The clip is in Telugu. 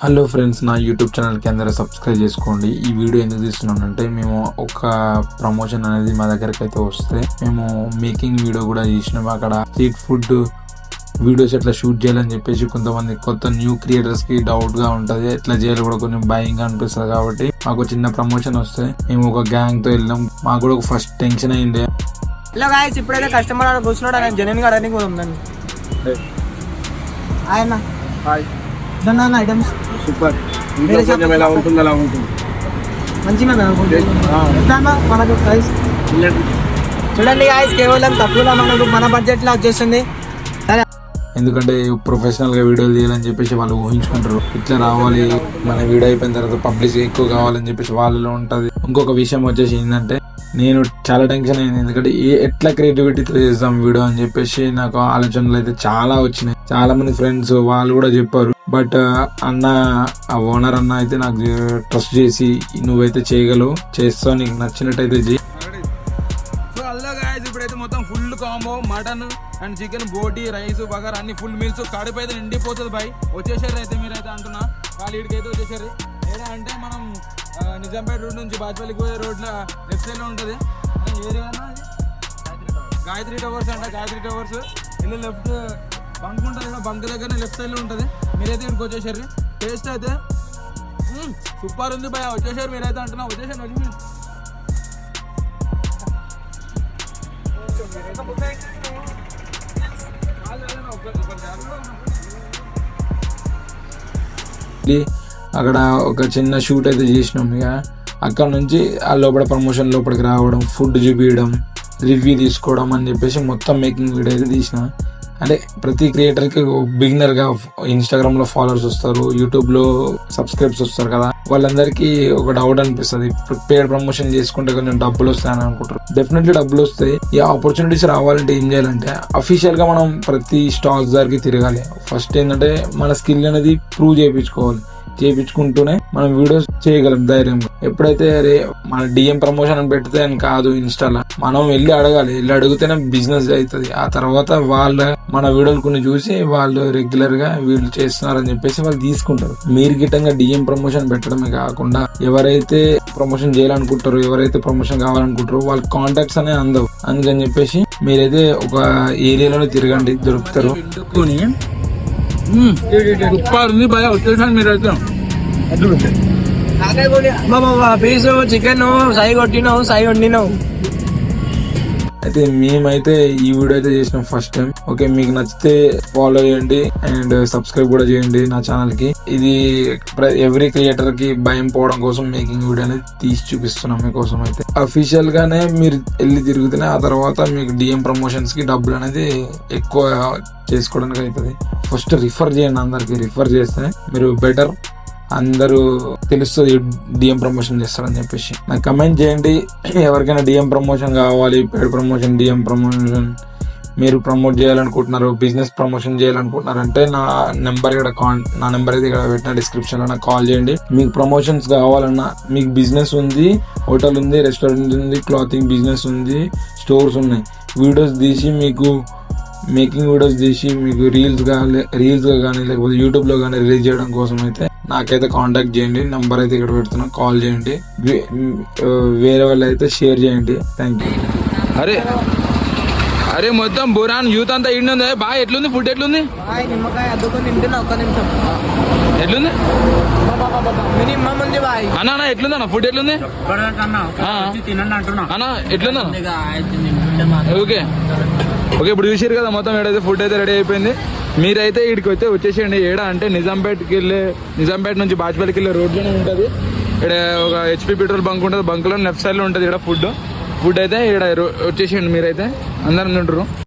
హలో ఫ్రెండ్స్, నా యూట్యూబ్ ఛానల్కి అందరూ సబ్స్క్రైబ్ చేసుకోండి. ఈ వీడియో ఎందుకు తీస్తున్నానంటే, మేము ఒక ప్రమోషన్ అనేది మా దగ్గరికి అయితే వస్తే మేము మేకింగ్ వీడియో కూడా చేసినాము. అక్కడ స్ట్రీట్ ఫుడ్ వీడియోస్ ఎట్లా షూట్ చేయాలని చెప్పేసి కొంతమంది కొత్త న్యూ క్రియేటర్స్కి డౌట్గా ఉంటుంది. ఎట్లా చేయాలి కూడా కొంచెం భయంగా అనిపిస్తుంది. కాబట్టి మాకు చిన్న ప్రమోషన్ వస్తే మేము ఒక గ్యాంగ్తో వెళ్ళాం. మాకు కూడా ఒక ఫస్ట్ టెన్షన్ అయింది. ఇలా గాయస్ ఇప్పుడైతే కస్టమర్ కూర్చున్నాడు. ఆయన జెన్యున్ గా రన్నింగ్ ఉందండి. ఆయన ఐటమ్స్ సూపర్ ఎలా ఉంటుంది అలా ఉంటుంది మంచిగా మనకు ప్రైస్ చూడండి గాయస్, కేవలం తక్కువలో మనకు మన బడ్జెట్ లో వచ్చేస్తుంది. సరే, ఎందుకంటే ప్రొఫెషనల్ గా వీడియోలు తీయాలని చెప్పేసి వాళ్ళు ఊహించుకుంటారు. ఇట్లా రావాలి, మన వీడియో అయిపోయిన తర్వాత పబ్లిక్ ఎక్కువ కావాలని చెప్పేసి వాళ్ళలో ఉంటది. ఇంకొక విషయం వచ్చేసి ఏంటంటే, నేను చాలా టెన్షన్ అయింది. ఎందుకంటే ఎట్లా క్రియేటివిటీతో చేద్దాం వీడియో అని చెప్పేసి నాకు ఆలోచనలు అయితే చాలా వచ్చినాయి. చాలా మంది ఫ్రెండ్స్ వాళ్ళు కూడా చెప్పారు. బట్ అన్న, ఆ ఓనర్ అన్న అయితే నాకు ట్రస్ట్ చేసి, నువ్వైతే చేయగలవు, చేస్తావు, నీకు నచ్చినట్టయితే చేయి. సో అల్లా గాయస్ ఇప్పుడైతే మొత్తం full combo mutton and chicken, బోటీ, రైస్, బగార్ అన్ని ఫుల్ మీల్స్ కడుపు అయితే నిండిపోతుంది. బాయ్ వచ్చేసారు అయితే మీరైతే అంటున్నా. వాళ్ళు ఇడికైతే వచ్చేసారు. ఏడా అంటే మనం నిజాంపేట రోడ్ నుంచి బాజ్పల్లికి పోయే రోడ్లో లెఫ్ట్ సైడ్లో ఉంటుంది ఏరియా, గాయత్రి టవర్స్ అంట. గాయత్రి టవర్స్ ఇల్లు లెఫ్ట్ బంక్ ఉంటుంది కదా, బంక్ దగ్గర లెఫ్ట్ సైడ్లో ఉంటుంది. మీరైతే ఇక్కడికి వచ్చేసారు. టేస్ట్ అయితే సూపర్ ఉంది భయ. వచ్చేసారు మీరైతే అంటున్నా. వచ్చేసారు అక్కడ ఒక చిన్న షూట్ అయితే చేసినాం. ఇక అక్కడ నుంచి ఆ లోపల ప్రమోషన్ లోపలికి రావడం, ఫుడ్ చూపించడం, రివ్యూ తీసుకోవడం అని చెప్పేసి మొత్తం మేకింగ్ వీడియో అయితే తీసిన. అంటే ప్రతి క్రియేటర్కి బిగినర్గా ఇన్స్టాగ్రామ్లో ఫాలోవర్స్ వస్తారు, యూట్యూబ్లో సబ్స్క్రైబ్స్ వస్తారు కదా, వాళ్ళందరికీ ఒక డౌట్ అనిపిస్తుంది. పేడ్ ప్రమోషన్ చేసుకుంటే కొంచెం డబ్బులు వస్తాయని అనుకుంటారు. డెఫినెట్లీ డబ్బులు వస్తాయి. ఈ ఆపర్చునిటీస్ రావాలంటే ఏం చేయాలంటే, అఫీషియల్గా మనం ప్రతి స్టాల్స్ దగ్గరికి తిరగాలి. ఫస్ట్ ఏంటంటే మన స్కిల్ అనేది ప్రూవ్ చేయించుకుంటూనే మనం వీడియోస్ చేయగలం ధైర్యంగా. ఎప్పుడైతే మన డిఎం ప్రమోషన్ అని పెడితే అని కాదు, ఇన్స్టాలో మనం వెళ్ళి అడగాలి. వెళ్ళి అడిగితేనే బిజినెస్ అవుతుంది. ఆ తర్వాత వాళ్ళు మన వీడియోలు కొన్ని చూసి వాళ్ళు రెగ్యులర్ గా వీళ్ళు చేస్తున్నారని చెప్పేసి వాళ్ళు తీసుకుంటారు. మీరు గిట్టంగా డిఎం ప్రమోషన్ పెట్టడమే కాకుండా, ఎవరైతే ప్రమోషన్ చేయాలనుకుంటారో, ఎవరైతే ప్రమోషన్ కావాలనుకుంటారో వాళ్ళ కాంటాక్ట్స్ అనే అందవు. అందుకని చెప్పేసి మీరైతే ఒక ఏరియాలోనే తిరగండి, దొరుకుతారు. సూపర్ ఉంది భయ. వచ్చేసాను మీరైతే. పీస్ చికెన్ సై కొట్టినావు, సై వండినావు. అయితే మేమైతే ఈ వీడియో అయితే చేసినాం ఫస్ట్ టైం. ఓకే, మీకు నచ్చితే ఫాలో చేయండి అండ్ సబ్స్క్రైబ్ కూడా చేయండి నా ఛానల్ కి. ఇది ఎవ్రీ క్రియేటర్ కి భయం పోవడం కోసం మేకింగ్ వీడియో అనేది తీసి చూపిస్తున్నాం మీకోసం. అయితే అఫీషియల్ గానే మీరు వెళ్ళి తిరుగుతూనే ఆ తర్వాత మీకు డిఎం ప్రమోషన్స్ కి డబ్బులు అనేది ఎక్కువ చేసుకోవడానికి అవుతుంది. ఫస్ట్ రిఫర్ చేయండి. అందరికి రిఫర్ చేస్తే మీరు బెటర్, అందరూ తెలుస్తుంది డిఎం ప్రమోషన్ చేస్తారని చెప్పేసి. నాకు కమెంట్ చేయండి. ఎవరికైనా డిఎం ప్రమోషన్ కావాలి, పేడ్ ప్రమోషన్, డిఎం ప్రమోషన్ మీరు ప్రమోట్ చేయాలనుకుంటున్నారు, బిజినెస్ ప్రమోషన్ చేయాలనుకుంటున్నారంటే నా నెంబర్ అయితే ఇక్కడ పెట్టిన డిస్క్రిప్షన్లో నాకు కాల్ చేయండి. మీకు ప్రమోషన్స్ కావాలన్నా, మీకు బిజినెస్ ఉంది, హోటల్ ఉంది, రెస్టారెంట్ ఉంది, క్లాతింగ్ బిజినెస్ ఉంది, స్టోర్స్ ఉన్నాయి, వీడియోస్ తీసి మీకు మేకింగ్ వీడియోస్ తీసి మీకు రీల్స్గా కానీ లేకపోతే యూట్యూబ్లో కానీ రిలీజ్ చేయడం కోసం అయితే నాకైతే కాంటాక్ట్ చేయండి. నంబర్ అయితే ఇక్కడ పెడుతున్నా, కాల్ చేయండి. వేరే వాళ్ళు అయితే షేర్ చేయండి. Thank you. అరే మొత్తం బురాన్ యూత్ అంతా ఇండి ఉంది. బాగా ఎట్లుంది ఫుడ్? ఎట్లుంది? నిమ్మకాయ అద్దుకొని తింటున్నా. ఒక్క నిమిషం. ఎట్లుంది మినిమం ఉంది బాయ్. అన్న ఎట్లుంది అన్న ఫుడ్? ఎట్లుంది అన్న? ఎట్లుంది అన్న? ఓకే ఓకే, ఇప్పుడు చూసారు కదా మొత్తం. ఏడైతే ఫుడ్ అయితే రెడీ అయిపోయింది. మీరైతే ఇక్కడికి అయితే వచ్చేసేయండి. ఏడా అంటే నిజాంపేట నుంచి బాజ్పల్లికి వెళ్ళే రోడ్లోనే ఉంటుంది. ఇక్కడ ఒక హెచ్పి పెట్రోల్ బంక్ ఉంటుంది. బంక్లో లెఫ్ట్ సైడ్లో ఉంటుంది ఇక్కడ ఫుడ్ అయితే. ఇక్కడ వచ్చేసేయండి మీరైతే. అందరం తింటారు.